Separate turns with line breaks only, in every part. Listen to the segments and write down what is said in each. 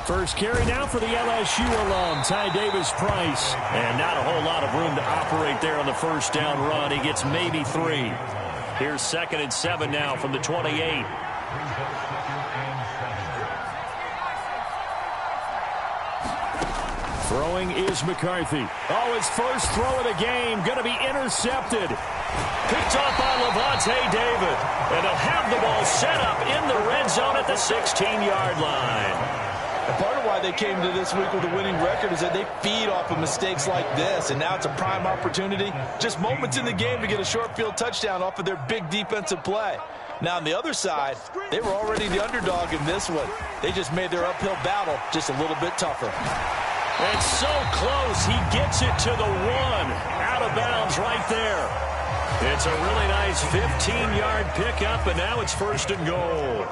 First carry now for the LSU alum, Ty Davis-Price.
And not a whole lot of room to operate there on the first down run. He gets maybe 3. Here's 2nd and 7 now from the 28.
Throwing is McCarthy. Oh, his first throw of the game, going to be intercepted.
Picked off by Levante David. And they'll have the ball set up in the red zone at the 16-yard line.
And part of why they came to this week with a winning record is that they feed off of mistakes like this. And now it's a prime opportunity. Just moments in the game to get a short field touchdown off of their big defensive play. Now, on the other side, they were already the underdog in this one. They just made their uphill battle just a little bit tougher.
And so close, he gets it to the 1. Out of bounds right there. It's a really nice 15-yard pickup, and now it's 1st and goal.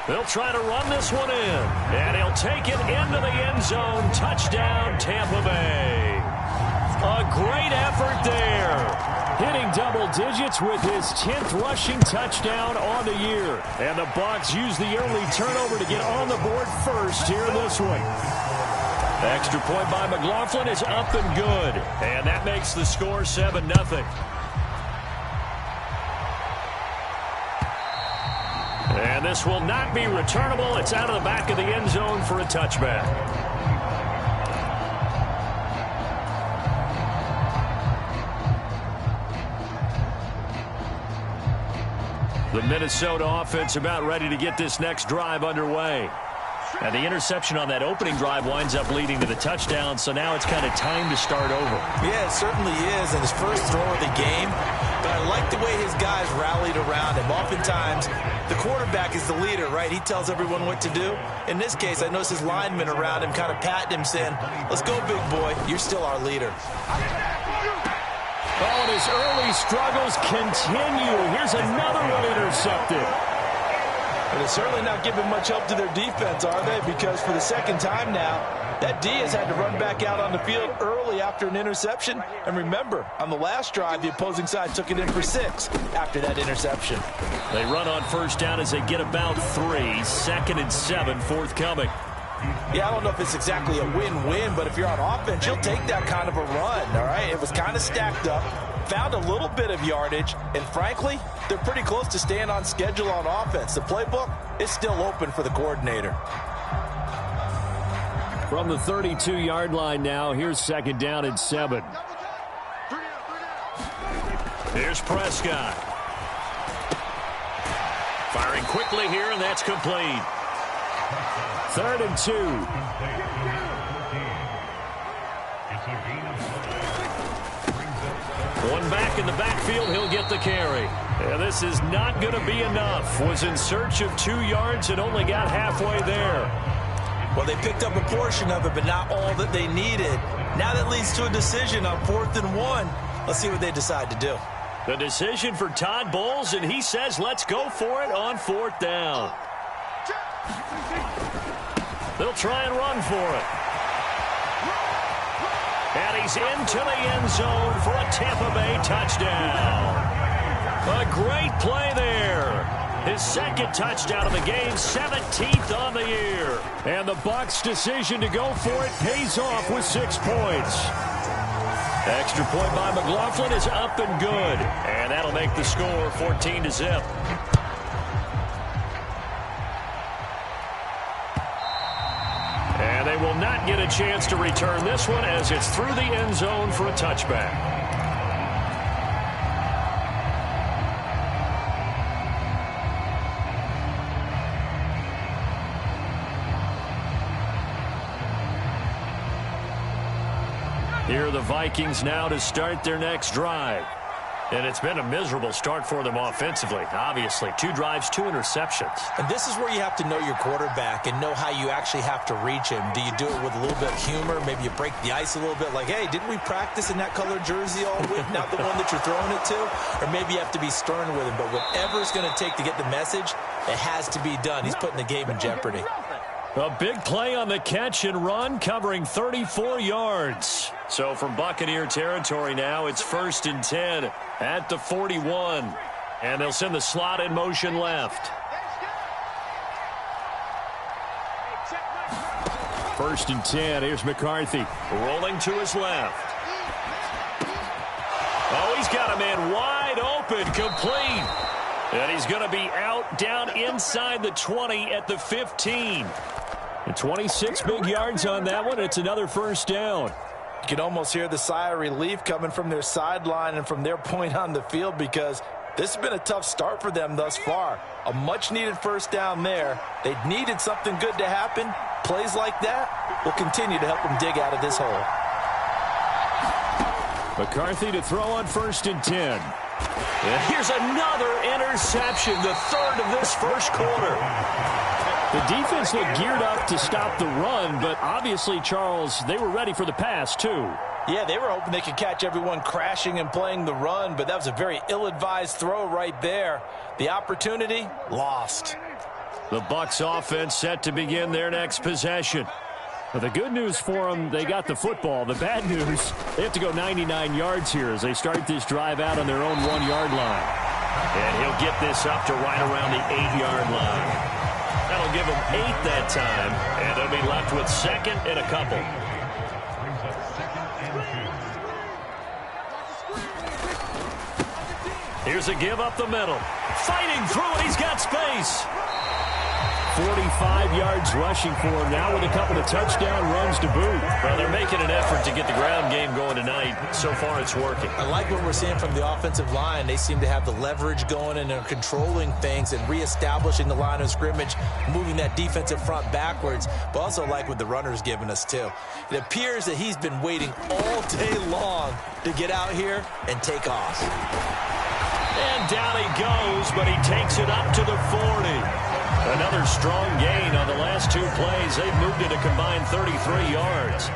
They'll try to run this one in, and he'll take it into the end zone. Touchdown, Tampa Bay. A great effort there.
Hitting double digits with his 10th rushing touchdown on the year. And the Bucs use the early turnover to get on the board first here in this one.
Extra point by McLaughlin is up and good. And that makes the score 7-0. And this will not be returnable. It's out of the back of the end zone for a touchback. The Minnesota offense about ready to get this next drive underway. And the interception on that opening drive winds up leading to the touchdown, so now it's kind of time to start over.
Yeah, it certainly is, and his first throw of the game. But I like the way his guys rallied around him. Oftentimes, the quarterback is the leader, right? He tells everyone what to do. In this case, I noticed his linemen around him kind of patting him, saying, "Let's go, big boy. You're still our leader."
Oh, and his early struggles continue. Here's another one intercepted.
And it's certainly not giving much help to their defense, are they? Because for the second time now, that D has had to run back out on the field early after an interception. And remember, on the last drive, the opposing side took it in for 6 after that interception.
They run on first down as they get about 3. 2nd and 7 forthcoming.
Yeah, I don't know if it's exactly a win-win, but if you're on offense, you'll take that kind of a run, all right? It was kind of stacked up, found a little bit of yardage, and frankly, they're pretty close to staying on schedule on offense. The playbook is still open for the coordinator.
From the 32-yard line now, here's 2nd down and 7.
Here's Prescott. Firing quickly here, and that's complete.
3rd and 2.
One back in the backfield, he'll get the carry. Yeah, this is not going to be enough. Was in search of 2 yards and only got halfway there.
Well, they picked up a portion of it, but not all that they needed. Now that leads to a decision on 4th and 1. Let's see what they decide to do.
The decision for Todd Bowles, and he says let's go for it on 4th down. They'll try and run for it. And he's into the end zone for a Tampa Bay touchdown. A great play there. His 2nd touchdown of the game, 17th on the year.
And the Bucs' decision to go for it pays off with 6 points.
Extra point by McLaughlin is up and good. And that'll make the score 14-0. And they will not get a chance to return this one as it's through the end zone for a touchback. Here are the Vikings now to start their next drive. And it's been a miserable start for them offensively. Obviously, 2 drives, 2 interceptions.
And this is where you have to know your quarterback and know how you actually have to reach him. Do you do it with a little bit of humor? Maybe you break the ice a little bit like, hey, didn't we practice in that colored jersey all week? Not the one that you're throwing it to? Or maybe you have to be stern with him. But whatever it's going to take to get the message, it has to be done. He's putting the game in jeopardy.
A big play on the catch and run, covering 34 yards. So from Buccaneer territory now, it's 1st and 10 at the 41. And they'll send the slot in motion left.
1st and 10. Here's McCarthy.
Rolling to his left. Oh, he's got a man wide open, complete. And he's going to be out down inside the 20 at the 15.
And 26 big yards on that one. It's another 1st down.
You can almost hear the sigh of relief coming from their sideline and from their point on the field, because this has been a tough start for them thus far. A much-needed 1st down there. They needed something good to happen. Plays like that will continue to help them dig out of this hole.
McCarthy to throw on 1st and 10.
And here's another interception, the 3rd of this 1st quarter.
The defense looked geared up to stop the run, but obviously, Charles, they were ready for the pass, too.
Yeah, they were hoping they could catch everyone crashing and playing the run, but that was a very ill-advised throw right there. The opportunity, lost.
The Bucs offense set to begin their next possession. Well, the good news for them, they got the football. The bad news, they have to go 99 yards here as they start this drive out on their own 1-yard line.
And he'll get this up to right around the 8-yard line. That'll give them 8 that time, and they'll be left with 2nd and a couple. Here's a give up the middle. Fighting through it, he's got space.
45 yards rushing for him now with a couple of touchdown runs to boot.
Well, they're making an effort to get the ground game going tonight. So far, it's working.
I like what we're seeing from the offensive line. They seem to have the leverage going and are controlling things and reestablishing the line of scrimmage, moving that defensive front backwards, but also like what the runner's giving us, too. It appears that he's been waiting all day long to get out here and take off.
And down he goes, but he takes it up to the 40. Another strong gain on the last 2 plays. They've moved it a combined 33 yards.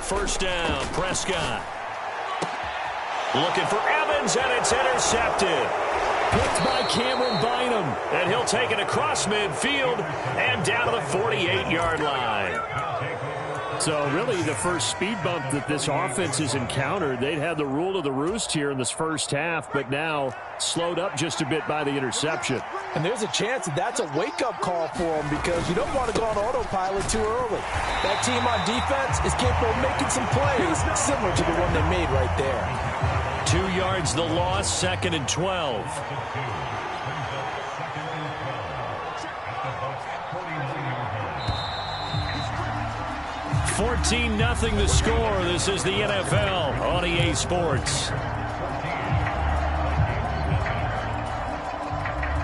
First down, Prescott. Looking for Evans, and it's intercepted.
Picked by Cameron Bynum.
And he'll take it across midfield and down to the 48-yard line.
So really the first speed bump that this offense has encountered. They'd had the rule of the roost here in this first half, but now slowed up just a bit by the interception.
And there's a chance that that's a wake-up call for them, because you don't want to go on autopilot too early. That team on defense is capable of making some plays similar to the one they made right there.
2 yards the loss, 2nd and 12. 14-0 the score. This is the NFL on EA Sports.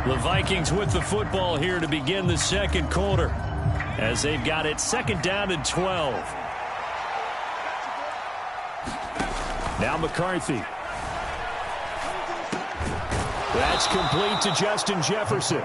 The Vikings with the football here to begin the 2nd quarter, as they've got it 2nd down and 12.
Now McCarthy. That's complete to Justin Jefferson.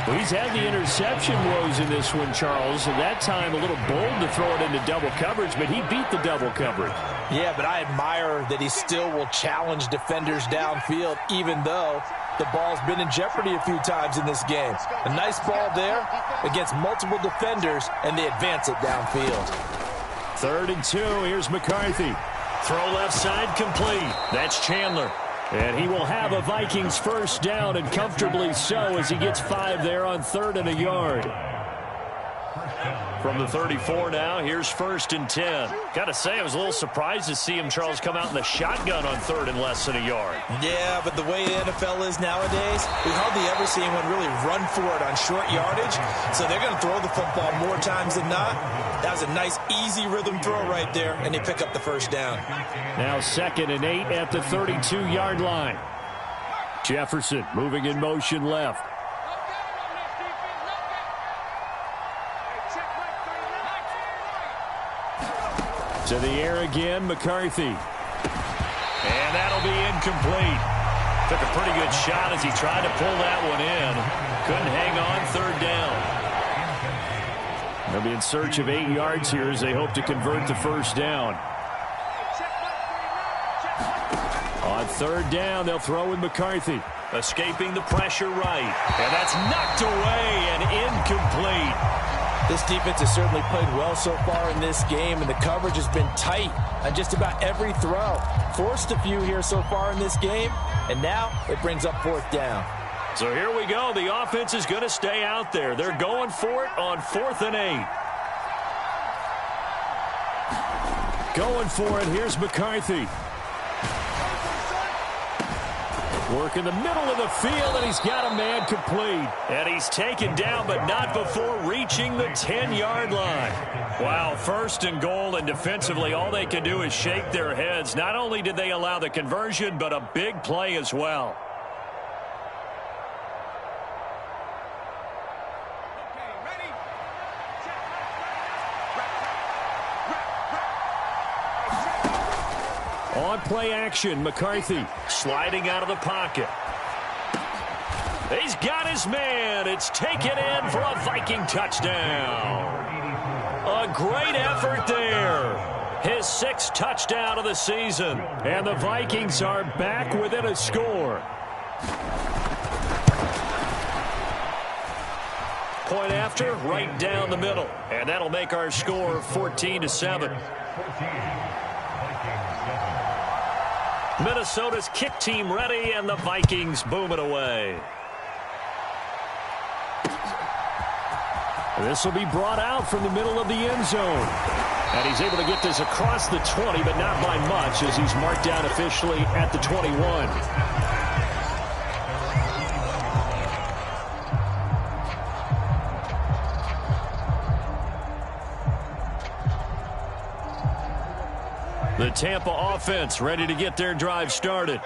Well, he's had the interception woes in this one, Charles, and that time a little bold to throw it into double coverage, but he beat the double coverage.
Yeah, but I admire that he still will challenge defenders downfield, even though the ball's been in jeopardy a few times in this game. A nice ball there against multiple defenders, and they advance it downfield.
3rd and 2, here's McCarthy.
Throw left side complete. That's Chandler.
And he will have a Vikings 1st down, and comfortably so, as he gets 5 there on 3rd and a yard.
From the 34 now, here's 1st and 10. Got to say, I was a little surprised to see him, Charles, come out in the shotgun on 3rd and less than a yard.
Yeah, but the way the NFL is nowadays, we hardly ever see anyone really run for it on short yardage. So they're going to throw the football more times than not. That was a nice, easy rhythm throw right there, and they pick up the 1st down.
Now 2nd and 8 at the 32-yard line. Jefferson moving in motion left. To the air again, McCarthy.
And that'll be incomplete. Took a pretty good shot as he tried to pull that one in. Couldn't hang on, 3rd down.
They'll be in search of 8 yards here as they hope to convert the 1st down. On 3rd down, they'll throw with McCarthy.
Escaping the pressure right. And that's knocked away and incomplete.
This defense has certainly played well so far in this game, and the coverage has been tight on just about every throw. Forced a few here so far in this game, and now it brings up 4th down.
So here we go. The offense is going to stay out there. They're going for it on 4th and 8. Going for it. Here's McCarthy. Work in the middle of the field, and he's got a man complete. And he's taken down, but not before reaching the 10-yard line. Wow, 1st and goal, and defensively, all they can do is shake their heads. Not only did they allow the conversion, but a big play as well. On play action, McCarthy sliding out of the pocket. He's got his man. It's taken in for a Viking touchdown. A great effort there. His 6th touchdown of the season. And the Vikings are back within a score. Point after, right down the middle. And that'll make our score 14-7. Minnesota's kick team ready, and the Vikings boom it away. This will be brought out from the middle of the end zone. And he's able to get this across the 20, but not by much, as he's marked down officially at the 21. The Tampa offense ready to get their drive started.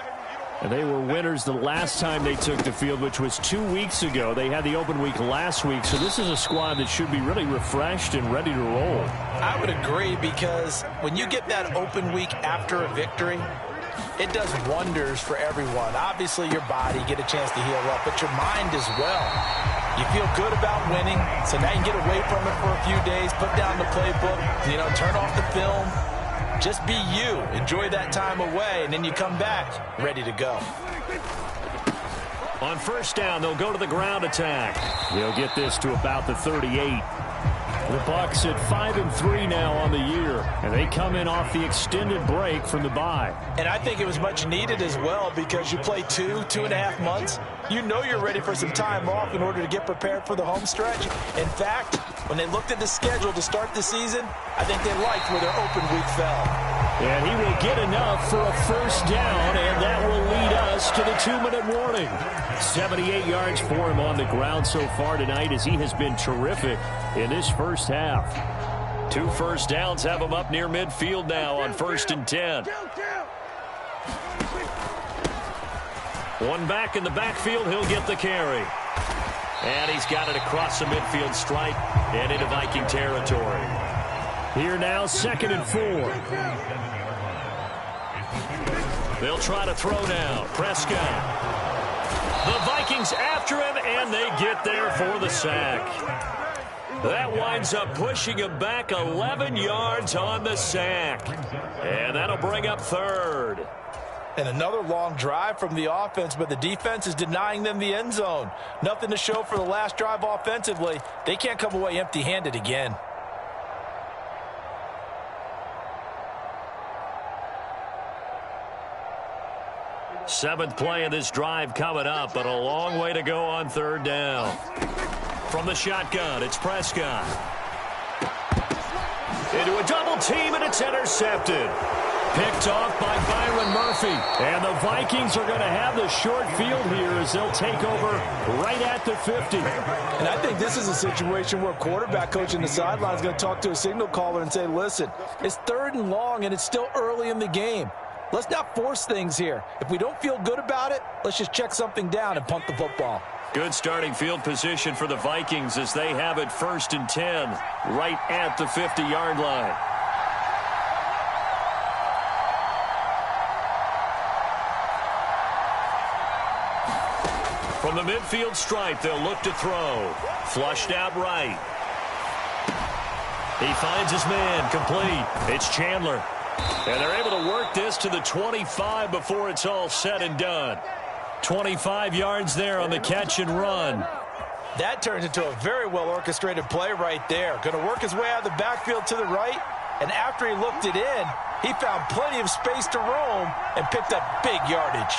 And they were winners the last time they took the field, which was 2 weeks ago. They had the open week last week, so this is a squad that should be really refreshed and ready to roll.
I would agree, because when you get that open week after a victory, it does wonders for everyone. Obviously, your body, get a chance to heal up, but your mind as well. You feel good about winning, so now you can get away from it for a few days, put down the playbook, turn off the film. Just be you. Enjoy that time away, and then you come back ready to go.
On 1st down, they'll go to the ground attack. They'll get this to about the 38. The Bucs at 5-3 now on the year, and they come in off the extended break from the bye.
And I think it was much needed as well, because you play 2.5 months. You know you're ready for some time off in order to get prepared for the home stretch. In fact, when they looked at the schedule to start the season, I think they liked where their open week fell.
And he will get enough for a 1st down, and that will lead us to the 2-minute warning. 78 yards for him on the ground so far tonight, as he has been terrific in this first half. 2 1st downs have him up near midfield now on 1st and 10. One back in the backfield, he'll get the carry. And he's got it across the midfield stripe and into Viking territory. Here now, 2nd and 4. They'll try to throw now. Prescott. The Vikings after him, and they get there for the sack. That winds up pushing him back 11 yards on the sack. And that'll bring up 3rd.
And another long drive from the offense, but the defense is denying them the end zone. Nothing to show for the last drive offensively. They can't come away empty-handed again.
Seventh play of this drive coming up, but a long way to go on 3rd down. From the shotgun, it's Prescott. Into a double team, and it's intercepted. Picked off by Byron Murphy. And the Vikings are going to have the short field here as they'll take over right at the 50.
And I think this is a situation where quarterback coach in the sideline is going to talk to a signal caller and say, listen, it's 3rd and long, and it's still early in the game. Let's not force things here. If we don't feel good about it, let's just check something down and punt the football.
Good starting field position for the Vikings as they have it 1st and 10 right at the 50-yard line. From the midfield stripe, they'll look to throw. Flushed out right. He finds his man, complete. It's Chandler. And they're able to work this to the 25 before it's all said and done. 25 yards there on the catch and run.
That turns into a very well-orchestrated play right there. Going to work his way out of the backfield to the right. And after he looked it in, he found plenty of space to roam and picked up big yardage.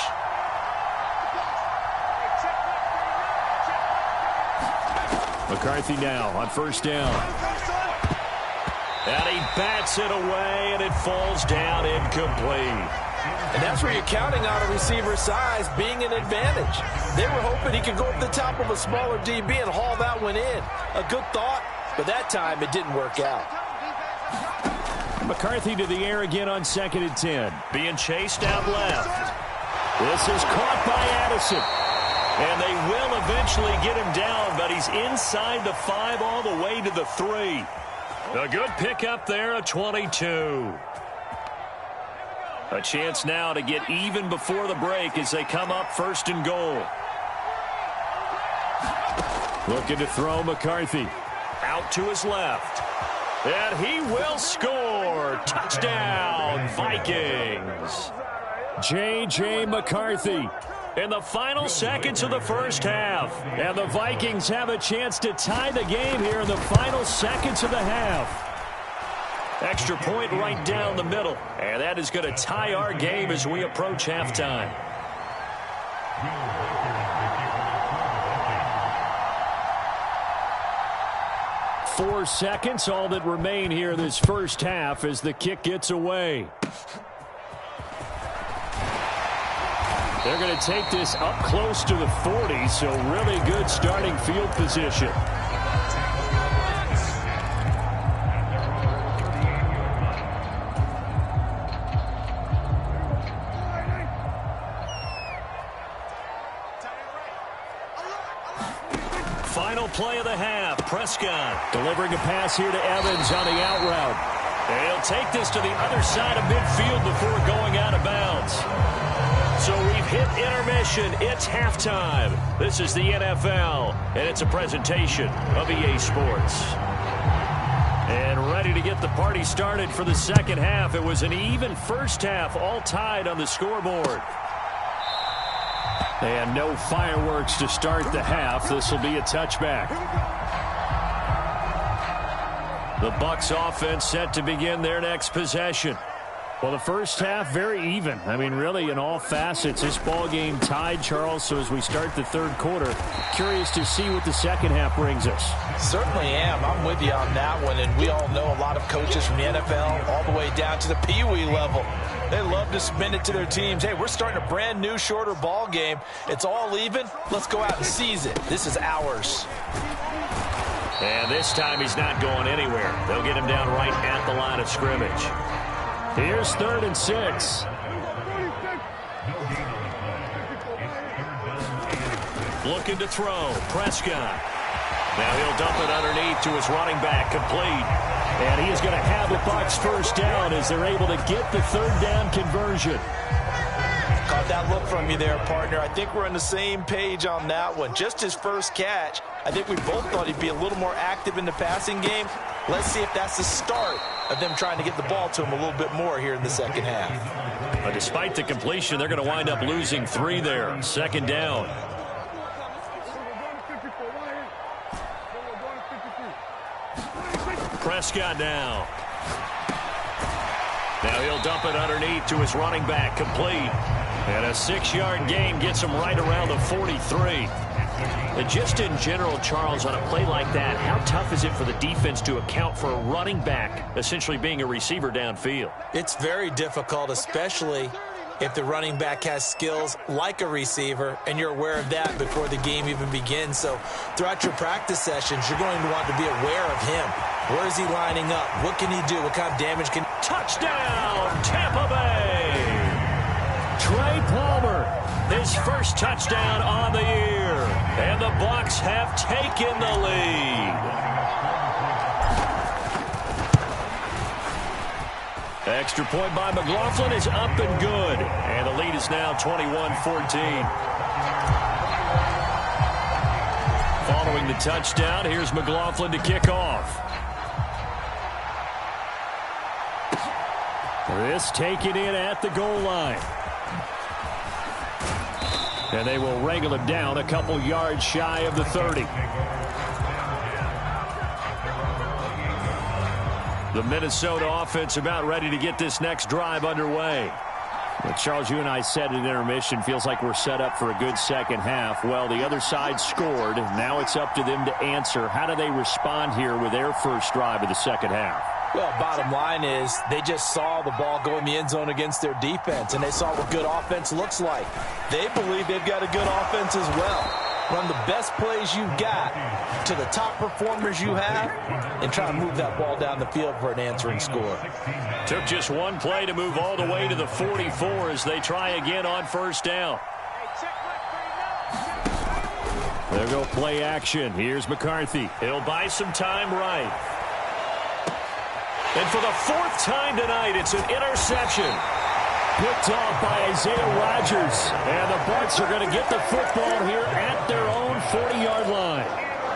McCarthy now on first down.
And he bats it away, and it falls down incomplete.
And that's where you're counting on a receiver's size being an advantage. They were hoping he could go up the top of a smaller DB and haul that one in. A good thought, but that time it didn't work out.
McCarthy to the air again on 2nd and 10.
Being chased out left.
This is caught by Addison.
And they will eventually get him down, but he's inside the 5 all the way to the 3. A good pickup there, a 22. A chance now to get even before the break as they come up 1st and goal.
Looking to throw McCarthy.
Out to his left. And he will score. Touchdown, Vikings.
J.J. McCarthy.
In the final seconds of the first half.
And the Vikings have a chance to tie the game here in the final seconds of the half.
Extra point right down the middle. And that is going to tie our game as we approach halftime.
Four seconds, all that remain here in this first half as the kick gets away. They're going to take this up close to the 40, so really good starting field position.
Final play of the half. Prescott
delivering a pass here to Evans on the out route.
And he'll take this to the other side of midfield before going out of bounds. So we've hit intermission. It's halftime. This is the NFL, and it's a presentation of EA Sports. And ready to get the party started for the second half. It was an even first half, all tied on the scoreboard.
And no fireworks to start the half. This will be a touchback.
The Bucs offense set to begin their next possession.
Well, the first half, very even. I mean, really, in all facets, this ball game tied, Charles. So as we start the third quarter, curious to see what the second half brings us.
Certainly am. I'm with you on that one. And we all know a lot of coaches from the NFL all the way down to the Pee Wee level. They love to spin it to their teams. Hey, we're starting a brand new, shorter ball game. It's all even. Let's go out and seize it. This is ours.
And this time he's not going anywhere. They'll get him down right at the line of scrimmage.
Here's 3rd and 6.
Looking to throw. Prescott. Now he'll dump it underneath to his running back. Complete.
And he is going to have the Bucs first down as they're able to get the 3rd down conversion.
Caught that look from you there, partner. I think we're on the same page on that one. Just his first catch. I think we both thought he'd be a little more active in the passing game. Let's see if that's the start of them trying to get the ball to him a little bit more here in the second half.
But despite the completion, they're going to wind up losing 3 there. 2nd down. Prescott now. Now he'll dump it underneath to his running back. Complete. And a 6-yard gain gets him right around the 43. And just in general, Charles, on a play like that, how tough is it for the defense to account for a running back essentially being a receiver downfield?
It's very difficult, especially if the running back has skills like a receiver, and you're aware of that before the game even begins. So throughout your practice sessions, you're going to want to be aware of him. Where is he lining up? What can he do? What kind of damage can...
Touchdown, Tampa Bay!
Trey Palmer,
his first touchdown on the year. And the Bucs have taken the lead. Extra point by McLaughlin is up and good. And the lead is now 21-14. Following the touchdown, here's McLaughlin to kick off.
This taken in at the goal line. And they will wrangle him down a couple yards shy of the 30. The Minnesota offense about ready to get this next drive underway. Well, Charles, you and I said at intermission, feels like we're set up for a good second half. Well, the other side scored. Now it's up to them to answer. How do they respond here with their first drive of the second half?
Well, bottom line is they just saw the ball go in the end zone against their defense, and they saw what good offense looks like. They believe they've got a good offense as well. Run the best plays you've got to the top performers you have and try to move that ball down the field for an answering score.
Took just one play to move all the way to the 44 as they try again on first down. There go play action. Here's McCarthy. He'll buy some time right. And for the fourth time tonight, it's an interception. Picked off by Isaiah Rodgers. And the Bucs are going to get the football here at their own 40-yard line.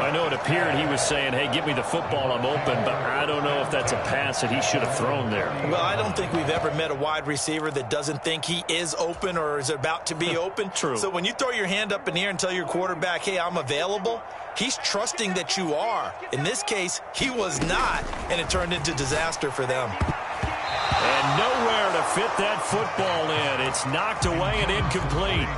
I know it appeared he was saying, hey, give me the football, I'm open, but I don't know if that's a pass that he should have thrown there.
Well, I don't think we've ever met a wide receiver that doesn't think he is open or is about to be open.
True.
So when you throw your hand up in the air and tell your quarterback, hey, I'm available, he's trusting that you are. In this case, he was not, and it turned into disaster for them.
And nowhere to fit that football in. It's knocked away and incomplete.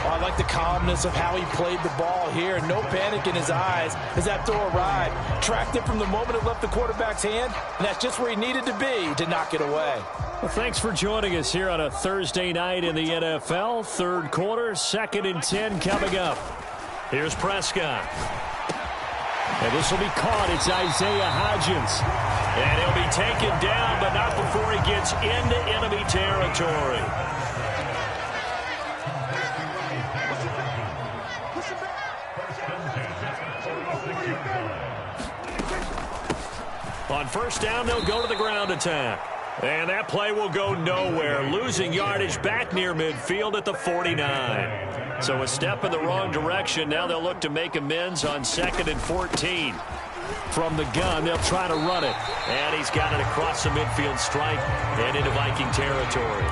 Oh, I like the calmness of how he played the ball here. No panic in his eyes as that throw arrived. Tracked it from the moment it left the quarterback's hand, and that's just where he needed to be to knock it away.
Well, thanks for joining us here on a Thursday night in the NFL. Third quarter, 2nd and 10 coming up. Here's Prescott. And this will be caught. It's Isaiah Hodgins. And he'll be taken down, but not before he gets into enemy territory. On first down, they'll go to the ground attack. And that play will go nowhere, losing yardage back near midfield at the 49. So a step in the wrong direction. Now they'll look to make amends on 2nd and 14. From the gun, they'll try to run it. And he's got it across the midfield stripe and into Viking territory.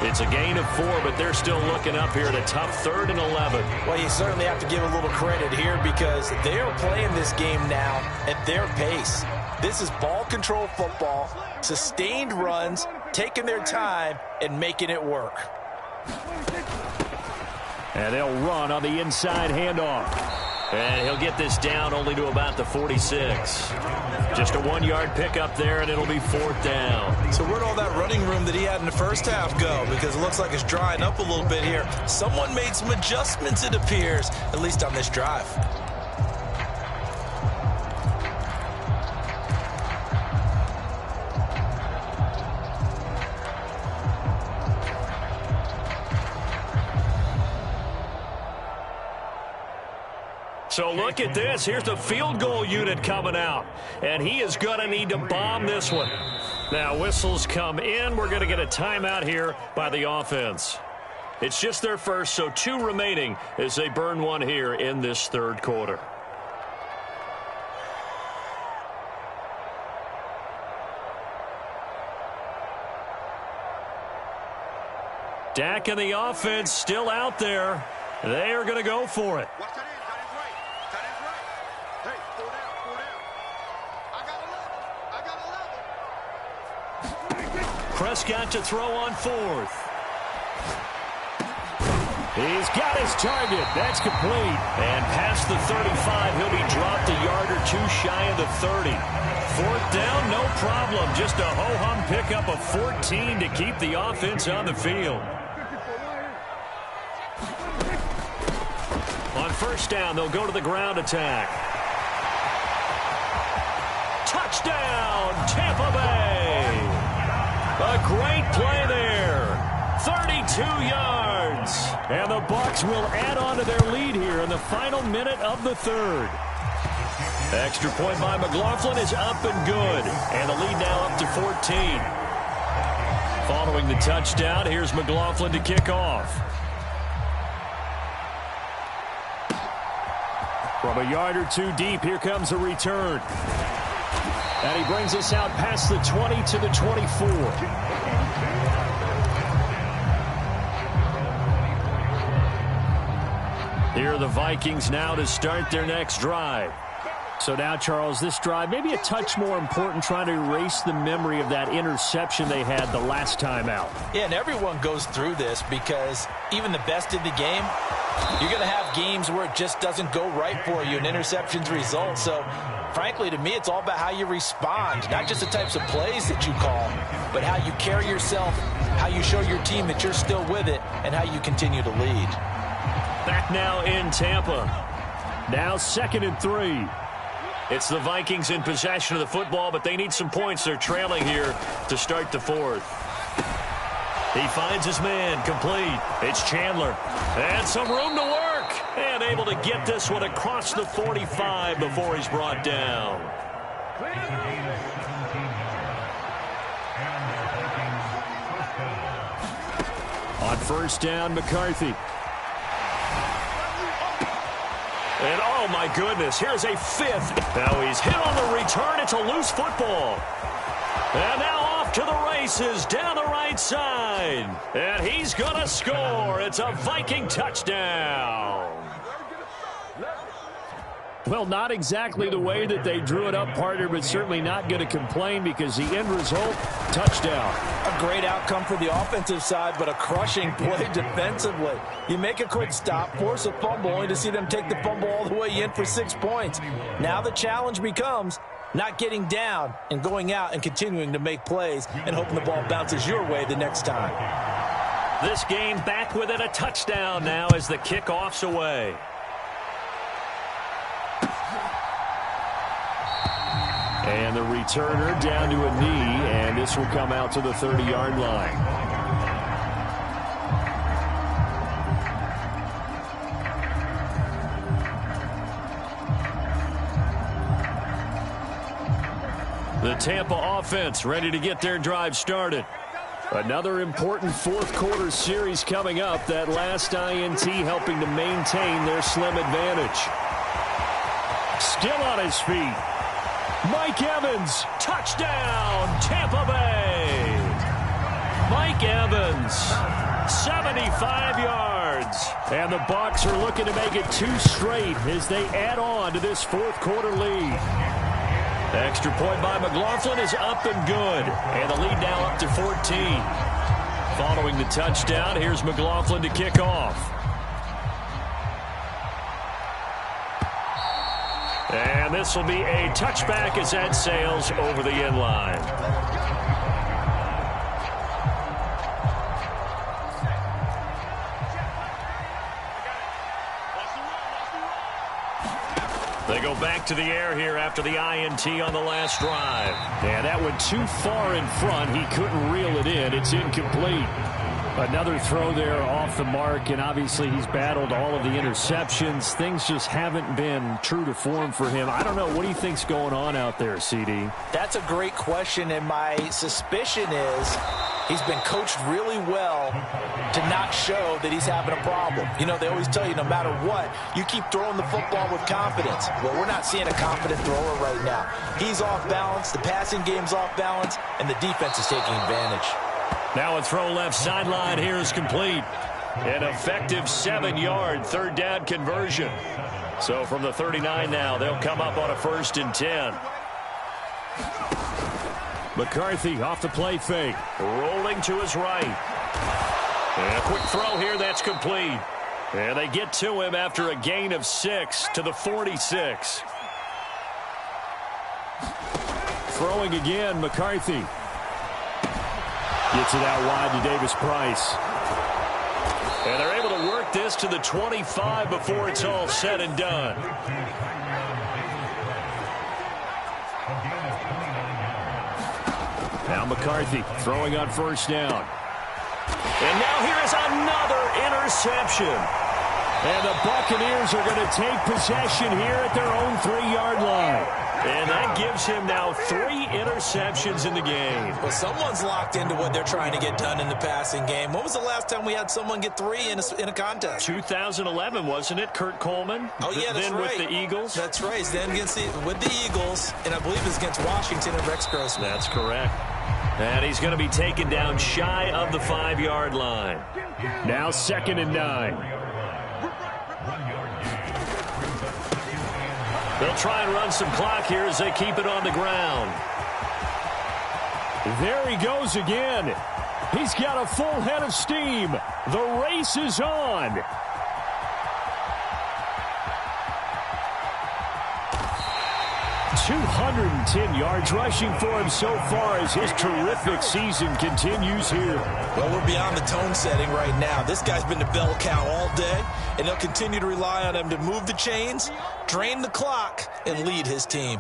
It's a gain of 4, but they're still looking up here at a tough 3rd and 11.
Well, you certainly have to give a little credit here because they're playing this game now at their pace. This is ball control football, sustained runs, taking their time, and making it work.
And they'll run on the inside handoff. And he'll get this down only to about the 46. Just a 1-yard pickup there, and it'll be 4th down.
So where'd all that running room that he had in the first half go? Because it looks like it's drying up a little bit here. Someone made some adjustments, it appears, at least on this drive.
So look at this. Here's the field goal unit coming out. And he is going to need to bomb this one. Now whistles come in. We're going to get a timeout here by the offense. It's just their first, so 2 remaining as they burn one here in this 3rd quarter. Dak and the offense still out there. They are going to go for it. Prescott to throw on 4th. He's got his target. That's complete. And past the 35, he'll be dropped a yard or 2 shy of the 30. 4th down, no problem. Just a ho-hum pickup of 14 to keep the offense on the field. On first down, they'll go to the ground attack. Touchdown, Tampa Bay. A great play there. 32 yards. And the Bucs will add on to their lead here in the final minute of the 3rd. Extra point by McLaughlin is up and good. And the lead now up to 14. Following the touchdown, here's McLaughlin to kick off. From a yard or 2 deep, here comes a return. And he brings us out past the 20 to the 24. Here are the Vikings now to start their next drive. So now, Charles, this drive maybe a touch more important, trying to erase the memory of that interception they had the last time out.
Yeah, and everyone goes through this because even the best in the game, you're going to have games where it just doesn't go right for you and interceptions result. So, frankly, to me, it's all about how you respond, not just the types of plays that you call, but how you carry yourself, how you show your team that you're still with it, and how you continue to lead.
Back now in Tampa.
Now 2nd and 3.
It's the Vikings in possession of the football, but they need some points. They're trailing here to start the 4th. He finds his man, complete. It's Chandler. And some room to work. And able to get this one across the 45 before he's brought down.
On 1st down, McCarthy.
And, oh, my goodness, here's a 5th. Now he's hit on the return. It's a loose football. And now off to the races down the right side. And he's going to score. It's a Viking touchdown.
Well, not exactly the way that they drew it up, partner, but certainly not going to complain because the end result, touchdown.
A great outcome for the offensive side, but a crushing play defensively. You make a quick stop, force a fumble, only to see them take the fumble all the way in for 6 points. Now the challenge becomes not getting down and going out and continuing to make plays and hoping the ball bounces your way the next time.
This game back within a touchdown now as the kickoff's away.
And the returner down to a knee, and this will come out to the 30-yard line.
The Tampa offense ready to get their drive started.
Another important 4th quarter series coming up. That last INT helping to maintain their slim advantage. Still on his feet. Mike Evans, touchdown, Tampa Bay. Mike Evans, 75 yards. And the Bucs are looking to make it 2 straight as they add on to this 4th quarter lead.
Extra point by McLaughlin is up and good. And the lead now up to 14. Following the touchdown, here's McLaughlin to kick off. And this will be a touchback as that sails over the end line. They go back to the air here after the INT on the last drive.
Yeah, that went too far in front. He couldn't reel it in. It's incomplete. Another throw there off the mark, and obviously he's battled all of the interceptions. Things just haven't been true to form for him. I don't know. What do you think's going on out there, CD?
That's a great question, and my suspicion is he's been coached really well to not show that he's having a problem. You know, they always tell you no matter what, you keep throwing the football with confidence. Well, we're not seeing a confident thrower right now. He's off balance, the passing game's off balance, and the defense is taking advantage.
Now a throw left sideline here is complete. An effective 7-yard 3rd down conversion. So from the 39 now, they'll come up on a 1st and 10.
McCarthy off the play fake.
Rolling to his right. And a quick throw here, that's complete. And they get to him after a gain of 6 to the 46.
Throwing again, McCarthy. Gets it out wide to Davis Price.
And they're able to work this to the 25 before it's all said and done.
Now McCarthy throwing on 1st down.
And now here is another interception.
And the Buccaneers are going to take possession here at their own 3-yard line.
And that gives him now 3 interceptions in the game.
Well, someone's locked into what they're trying to get done in the passing game. When was the last time we had someone get 3 in a contest?
2011, wasn't it? Kurt Coleman?
Oh, yeah, that's
then
right.
With the Eagles?
That's right. Then with the Eagles, and I believe it's against Washington and Rex Grossman.
That's correct. And he's going to be taken down shy of the 5-yard line.
Now 2nd and 9.
They'll try and run some clock here as they keep it on the ground.
There he goes again. He's got a full head of steam. The race is on. .210 yards rushing for him so far as his terrific season continues here.
Well, we're beyond the tone setting right now. This guy's been the bell cow all day, and they'll continue to rely on him to move the chains, drain the clock, and lead his team.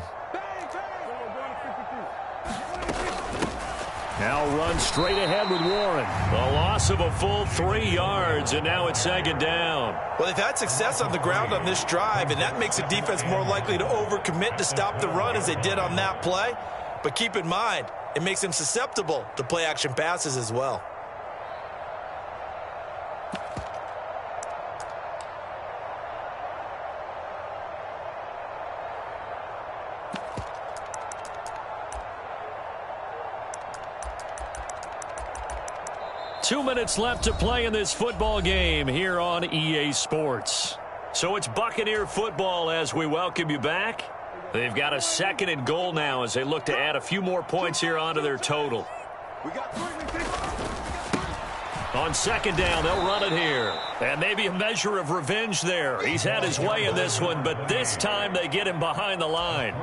Now run straight ahead with Warren.
A loss of a full 3 yards, and now it's second down.
Well, they've had success on the ground on this drive, and that makes the defense more likely to overcommit to stop the run as they did on that play. But keep in mind, it makes them susceptible to play-action passes as well.
Two minutes left to play in this football game here on EA Sports. So it's Buccaneer football as we welcome you back. They've got a 2nd and goal now as they look to add a few more points here onto their total. On 2nd down, they'll run it here. And maybe a measure of revenge there. He's had his way in this one, but this time they get him behind the line.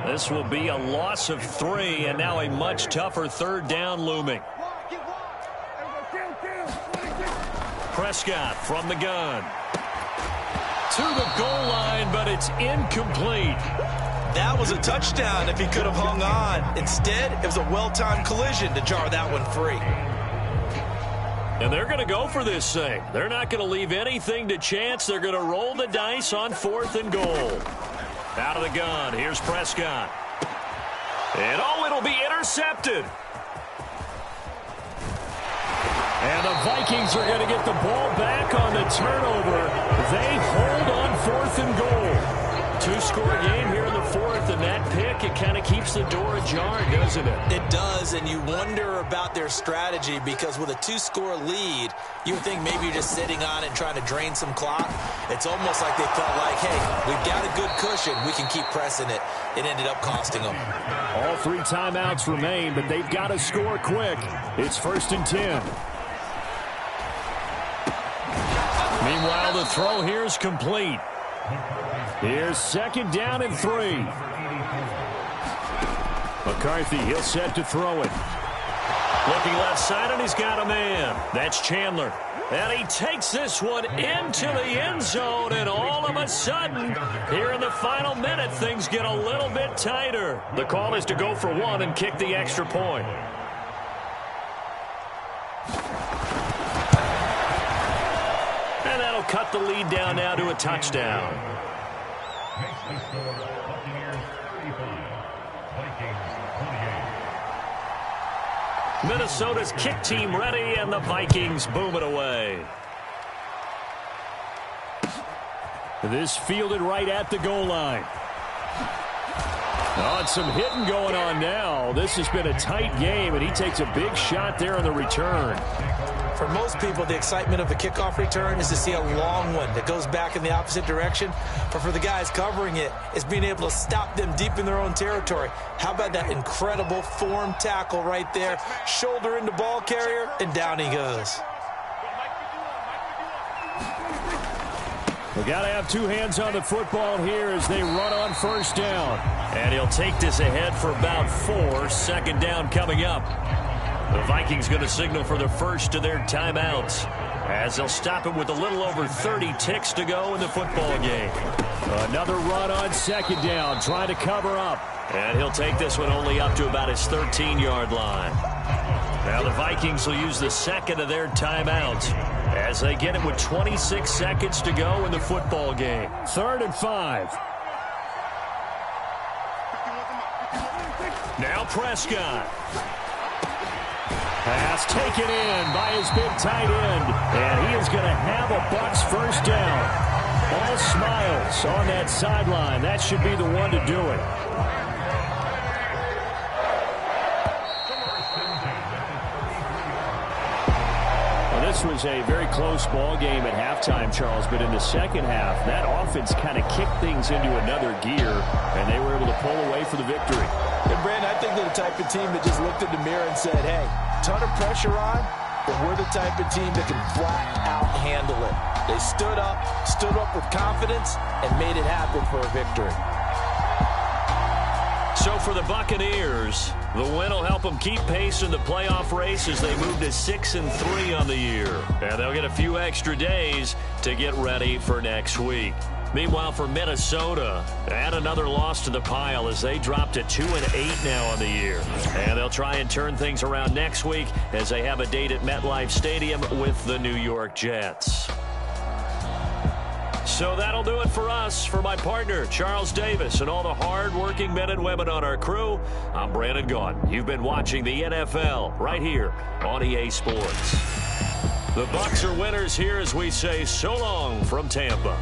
This will be a loss of 3, and now a much tougher 3rd down looming. Prescott from the gun. To the goal line, but it's incomplete.
That was a touchdown if he could have hung on. Instead, it was a well-timed collision to jar that one free.
And they're going to go for this thing. They're not going to leave anything to chance. They're going to roll the dice on 4th and goal. Out of the gun, here's Prescott. And it'll be intercepted.
And the Vikings are going to get the ball back on the turnover. They hold on 4th and goal.
2-score game here in the 4th, and that pick, it kind of keeps the door ajar, doesn't it?
It does, and you wonder about their strategy because with a 2-score lead, you would think maybe you're just sitting on it and trying to drain some clock. It's almost like they felt like, hey, we've got a good cushion. We can keep pressing it. It ended up costing them.
All 3 timeouts remain, but they've got to score quick. It's 1st and 10.
Meanwhile, the throw here is complete.
Here's 2nd down and 3. McCarthy, he'll set to throw it.
Looking left side, and he's got a man. That's Chandler. And he takes this one into the end zone, and all of a sudden, here in the final minute, things get a little bit tighter. The call is to go for 1 and kick the extra point. And that'll cut the lead down now to a touchdown. Minnesota's kick team ready, and the Vikings boom it away.
This fielded right at the goal line. Oh, and some hitting going on now. This has been a tight game, and he takes a big shot there on the return.
For most people, the excitement of the kickoff return is to see a long one that goes back in the opposite direction. But for the guys covering it, it's being able to stop them deep in their own territory. How about that incredible form tackle right there? Shoulder into ball carrier, and down he goes.
We got to have 2 hands on the football here as they run on 1st down.
And he'll take this ahead for about 4. 2nd down coming up. The Vikings going to signal for the first of their timeouts as they'll stop it with a little over 30 ticks to go in the football game.
Another run on 2nd down, trying to cover up.
And he'll take this one only up to about his 13-yard line. Now the Vikings will use the 2nd of their timeouts as they get it with 26 seconds to go in the football game.
3rd and 5.
Now Prescott.
Pass taken in by his big tight end, and he is going to have a Bucs 1st down. All smiles on that sideline. That should be the one to do it. Well, This was a very close ball game at halftime, Charles, but in the second half, that offense kind of kicked things into another gear, and they were able to pull away for the victory.
And, Brandon, I think they're the type of team that just looked in the mirror and said, hey, ton of pressure on, but we're the type of team that can flat out handle it. They stood up with confidence, and made it happen for a victory.
So for the Buccaneers, the win will help them keep pace in the playoff race as they move to 6-3 on the year. And they'll get a few extra days to get ready for next week. Meanwhile, for Minnesota, add another loss to the pile as they drop to 2-8 now on the year. And they'll try and turn things around next week as they have a date at MetLife Stadium with the New York Jets. So that'll do it for us. For my partner, Charles Davis, and all the hard-working men and women on our crew, I'm Brandon Gaudin. You've been watching the NFL right here on EA Sports. The Bucs are winners here as we say so long from Tampa.